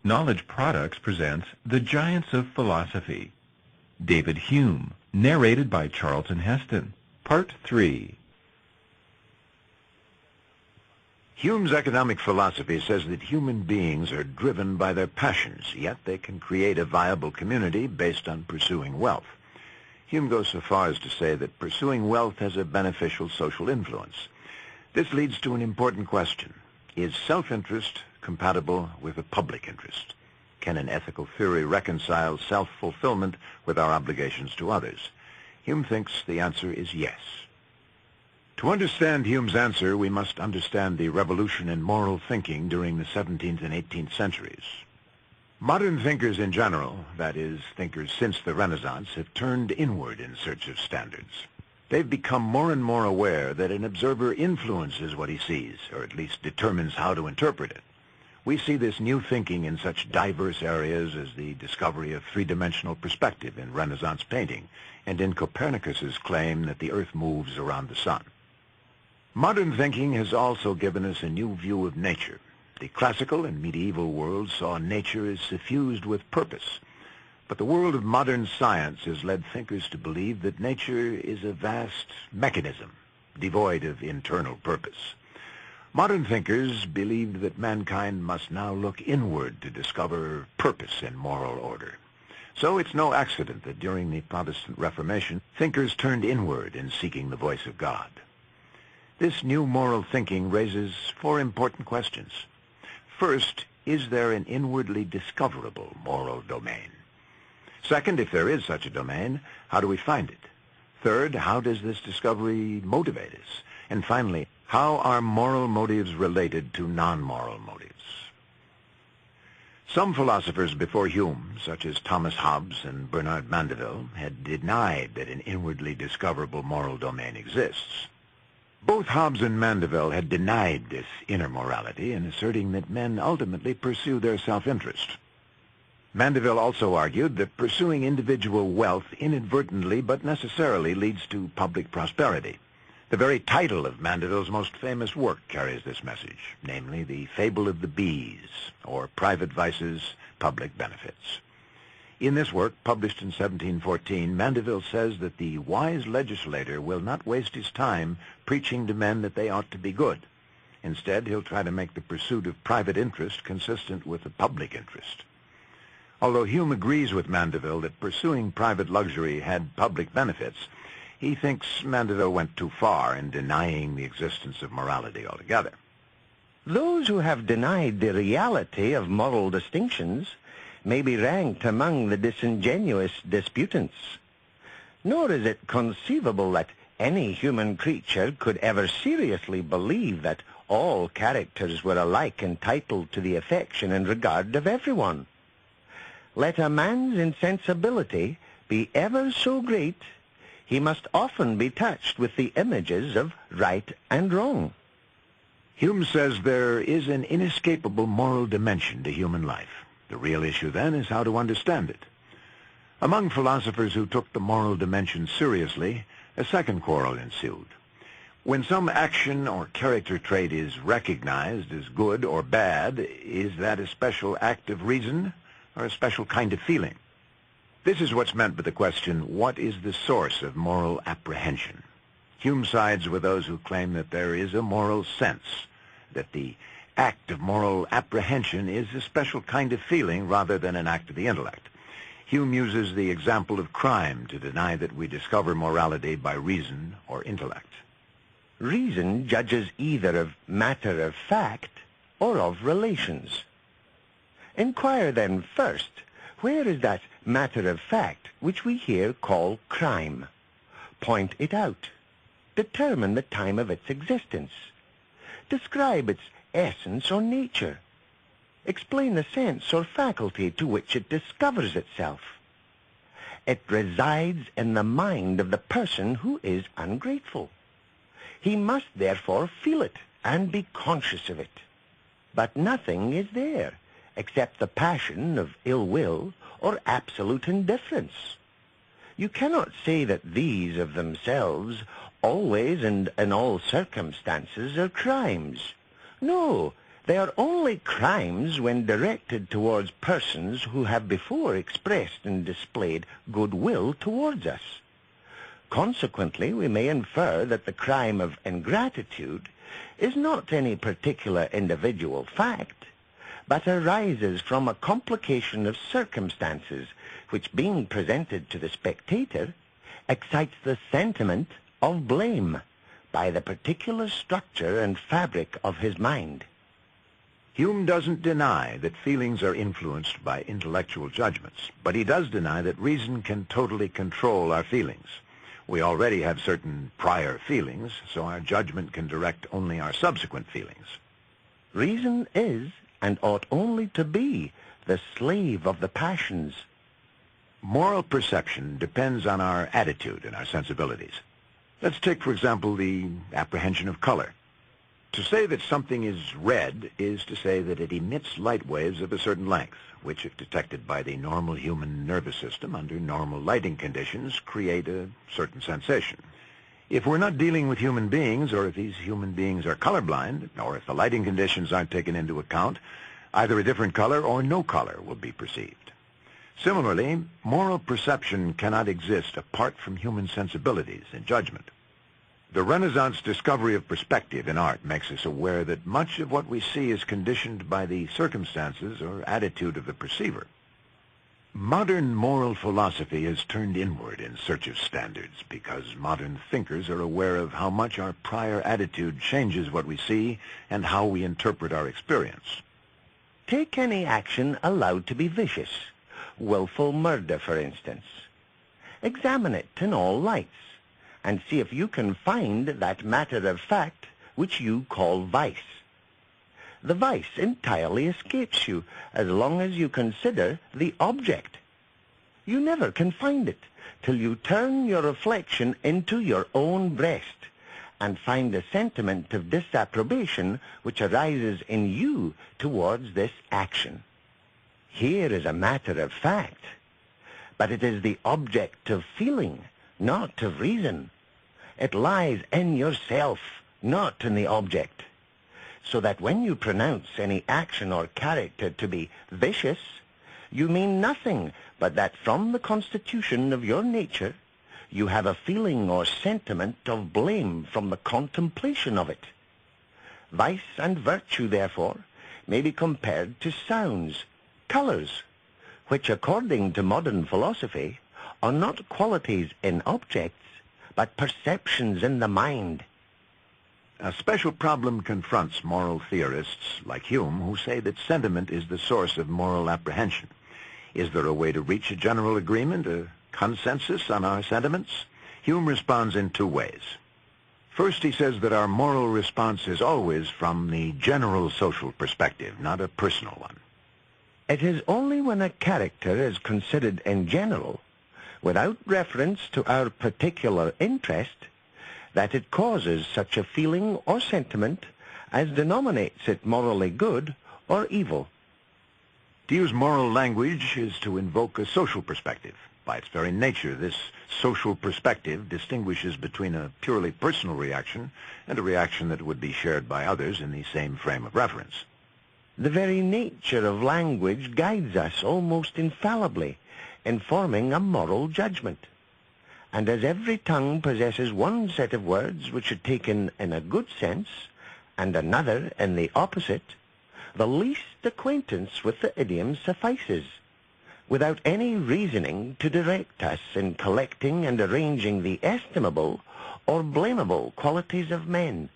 Knowledge Products presents The Giants of Philosophy. David Hume, narrated by Charlton Heston. Part 3. Hume's economic philosophy says that human beings are driven by their passions, yet they can create a viable community based on pursuing wealth. Hume goes so far as to say that pursuing wealth has a beneficial social influence. This leads to an important question. Is self-interest compatible with a public interest? Can an ethical theory reconcile self-fulfillment with our obligations to others? Hume thinks the answer is yes. To understand Hume's answer, we must understand the revolution in moral thinking during the 17th and 18th centuries. Modern thinkers in general, that is, thinkers since the Renaissance, have turned inward in search of standards. They've become more and more aware that an observer influences what he sees, or at least determines how to interpret it. We see this new thinking in such diverse areas as the discovery of three-dimensional perspective in Renaissance painting, and in Copernicus's claim that the Earth moves around the sun. Modern thinking has also given us a new view of nature. The classical and medieval worlds saw nature as suffused with purpose. But the world of modern science has led thinkers to believe that nature is a vast mechanism, devoid of internal purpose. Modern thinkers believed that mankind must now look inward to discover purpose in moral order. So it's no accident that during the Protestant Reformation, thinkers turned inward in seeking the voice of God. This new moral thinking raises four important questions. First, is there an inwardly discoverable moral domain? Second, if there is such a domain, how do we find it? Third, how does this discovery motivate us? And finally, how are moral motives related to non-moral motives? Some philosophers before Hume, such as Thomas Hobbes and Bernard Mandeville, had denied that an inwardly discoverable moral domain exists. Both Hobbes and Mandeville had denied this inner morality in asserting that men ultimately pursue their self-interest. Mandeville also argued that pursuing individual wealth inadvertently but necessarily leads to public prosperity. The very title of Mandeville's most famous work carries this message, namely The Fable of the Bees, or Private Vices, Public Benefits. In this work, published in 1714, Mandeville says that the wise legislator will not waste his time preaching to men that they ought to be good. Instead, he'll try to make the pursuit of private interest consistent with the public interest. Although Hume agrees with Mandeville that pursuing private luxury had public benefits, he thinks Mandeville went too far in denying the existence of morality altogether. Those who have denied the reality of moral distinctions may be ranked among the disingenuous disputants. Nor is it conceivable that any human creature could ever seriously believe that all characters were alike entitled to the affection and regard of everyone. Let a man's insensibility be ever so great, he must often be touched with the images of right and wrong. Hume says there is an inescapable moral dimension to human life. The real issue, then, is how to understand it. Among philosophers who took the moral dimension seriously, a second quarrel ensued. When some action or character trait is recognized as good or bad, is that a special act of reason or a special kind of feeling? This is what's meant by the question, what is the source of moral apprehension? Hume sides with those who claim that there is a moral sense, that the act of moral apprehension is a special kind of feeling rather than an act of the intellect. Hume uses the example of crime to deny that we discover morality by reason or intellect. Reason judges either of matter of fact or of relations. Inquire then first, where is that matter of fact which we here call crime? Point it out. Determine the time of its existence. Describe its essence or nature. Explain the sense or faculty to which it discovers itself. It resides in the mind of the person who is ungrateful. He must therefore feel it and be conscious of it. But nothing is there except the passion of ill will or absolute indifference. You cannot say that these of themselves always and in all circumstances are crimes. No, They are only crimes when directed towards persons who have before expressed and displayed goodwill towards us. Consequently, we may infer that the crime of ingratitude is not any particular individual fact, but arises from a complication of circumstances which, being presented to the spectator, excites the sentiment of blame by the particular structure and fabric of his mind. Hume doesn't deny that feelings are influenced by intellectual judgments, but he does deny that reason can totally control our feelings. We already have certain prior feelings, so our judgment can direct only our subsequent feelings. Reason is, and ought only to be, the slave of the passions. Moral perception depends on our attitude and our sensibilities. Let's take, for example, the apprehension of color. To say that something is red is to say that it emits light waves of a certain length, which, if detected by the normal human nervous system under normal lighting conditions, create a certain sensation. If we're not dealing with human beings, or if these human beings are colorblind, or if the lighting conditions aren't taken into account, either a different color or no color will be perceived. Similarly, moral perception cannot exist apart from human sensibilities and judgment. The Renaissance discovery of perspective in art makes us aware that much of what we see is conditioned by the circumstances or attitude of the perceiver. Modern moral philosophy has turned inward in search of standards because modern thinkers are aware of how much our prior attitude changes what we see and how we interpret our experience. Take any action allowed to be vicious, willful murder, for instance. Examine it in all lights, and see if you can find that matter of fact which you call vice. The vice entirely escapes you as long as you consider the object. You never can find it till you turn your reflection into your own breast and find a sentiment of disapprobation which arises in you towards this action. Here is a matter of fact, but it is the object of feeling, not of reason. It lies in yourself, not in the object. So that when you pronounce any action or character to be vicious, you mean nothing but that from the constitution of your nature, you have a feeling or sentiment of blame from the contemplation of it. Vice and virtue, therefore, may be compared to sounds, colors, which, according to modern philosophy, are not qualities in objects, but perceptions in the mind. A special problem confronts moral theorists like Hume, who say that sentiment is the source of moral apprehension. Is there a way to reach a general agreement, a consensus on our sentiments? Hume responds in two ways. First, he says that our moral response is always from the general social perspective, not a personal one. It is only when a character is considered in general, without reference to our particular interest, that it causes such a feeling or sentiment as denominates it morally good or evil. To use moral language is to invoke a social perspective. By its very nature, this social perspective distinguishes between a purely personal reaction and a reaction that would be shared by others in the same frame of reference. The very nature of language guides us almost infallibly in forming a moral judgment. And as every tongue possesses one set of words which are taken in a good sense and another in the opposite, the least acquaintance with the idiom suffices, without any reasoning to direct us in collecting and arranging the estimable or blamable qualities of men.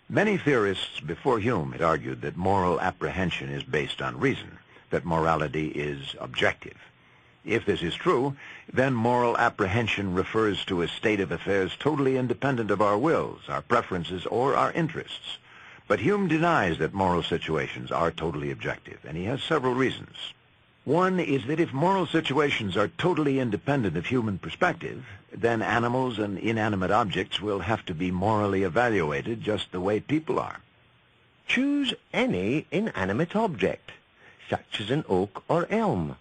Many theorists before Hume had argued that moral apprehension is based on reason, that morality is objective. If this is true, then moral apprehension refers to a state of affairs totally independent of our wills, our preferences, or our interests. But Hume denies that moral situations are totally objective, and he has several reasons. One is that if moral situations are totally independent of human perspective, then animals and inanimate objects will have to be morally evaluated just the way people are. Choose any inanimate object, such as an oak or elm,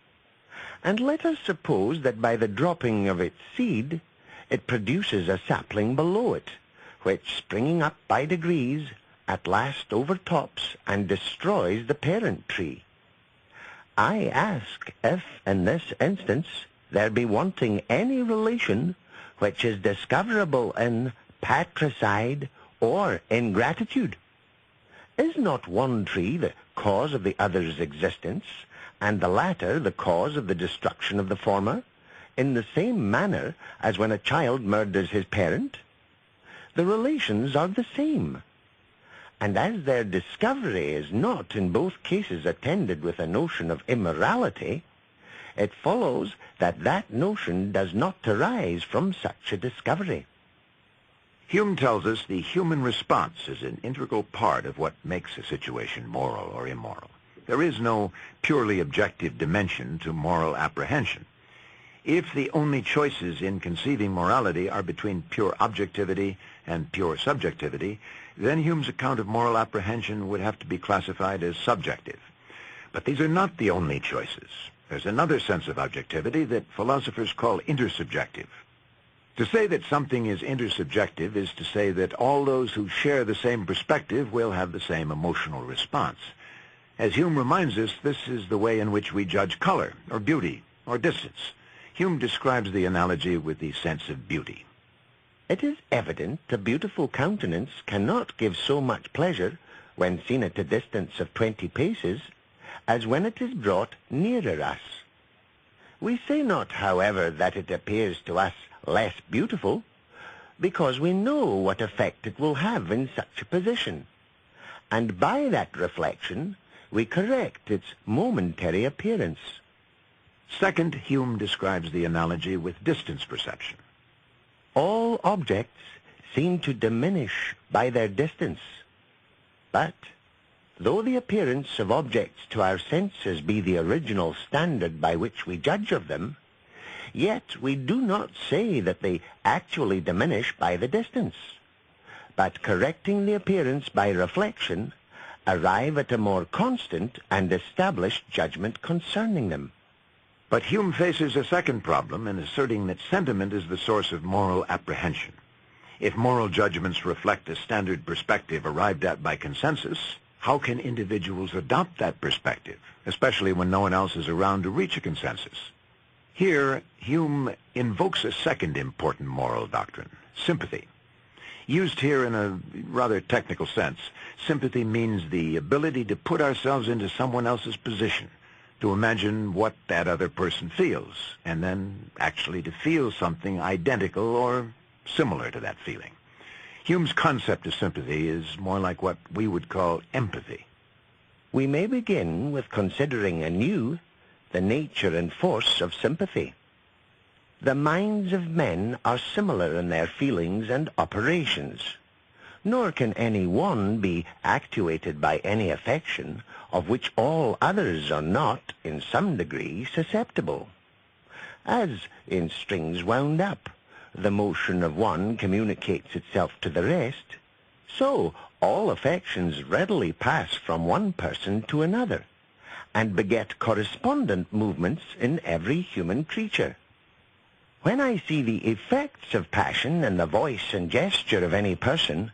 and let us suppose that by the dropping of its seed, it produces a sapling below it, which, springing up by degrees, at last overtops and destroys the parent tree. I ask if, in this instance, there be wanting any relation which is discoverable in patricide or ingratitude. Is not one tree the cause of the other's existence, and the latter the cause of the destruction of the former, in the same manner as when a child murders his parent? The relations are the same. And as their discovery is not in both cases attended with a notion of immorality, it follows that that notion does not arise from such a discovery. Hume tells us the human response is an integral part of what makes a situation moral or immoral. There is no purely objective dimension to moral apprehension. If the only choices in conceiving morality are between pure objectivity and pure subjectivity, then Hume's account of moral apprehension would have to be classified as subjective. But these are not the only choices. There's another sense of objectivity that philosophers call intersubjective. To say that something is intersubjective is to say that all those who share the same perspective will have the same emotional response. As Hume reminds us, this is the way in which we judge color, or beauty, or distance. Hume describes the analogy with the sense of beauty. It is evident a beautiful countenance cannot give so much pleasure when seen at a distance of 20 paces as when it is brought nearer us. We say not, however, that it appears to us less beautiful, because we know what effect it will have in such a position, and by that reflection we correct its momentary appearance. Second, Hume describes the analogy with distance perception. All objects seem to diminish by their distance, but though the appearance of objects to our senses be the original standard by which we judge of them, yet we do not say that they actually diminish by the distance, but correcting the appearance by reflection, arrive at a more constant and established judgment concerning them. But Hume faces a second problem in asserting that sentiment is the source of moral apprehension. If moral judgments reflect a standard perspective arrived at by consensus, how can individuals adopt that perspective, especially when no one else is around to reach a consensus? Here, Hume invokes a second important moral doctrine, sympathy. Used here in a rather technical sense, sympathy means the ability to put ourselves into someone else's position, to imagine what that other person feels, and then actually to feel something identical or similar to that feeling. Hume's concept of sympathy is more like what we would call empathy. We may begin with considering anew the nature and force of sympathy. The minds of men are similar in their feelings and operations, nor can any one be actuated by any affection of which all others are not, in some degree, susceptible. As in strings wound up, the motion of one communicates itself to the rest, so all affections readily pass from one person to another, and beget correspondent movements in every human creature. When I see the effects of passion in the voice and gesture of any person,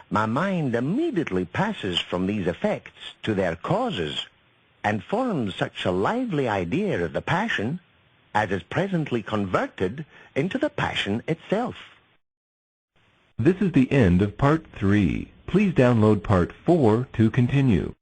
my mind immediately passes from these effects to their causes, and forms such a lively idea of the passion as is presently converted into the passion itself. This is the end of Part 3. Please download Part 4 to continue.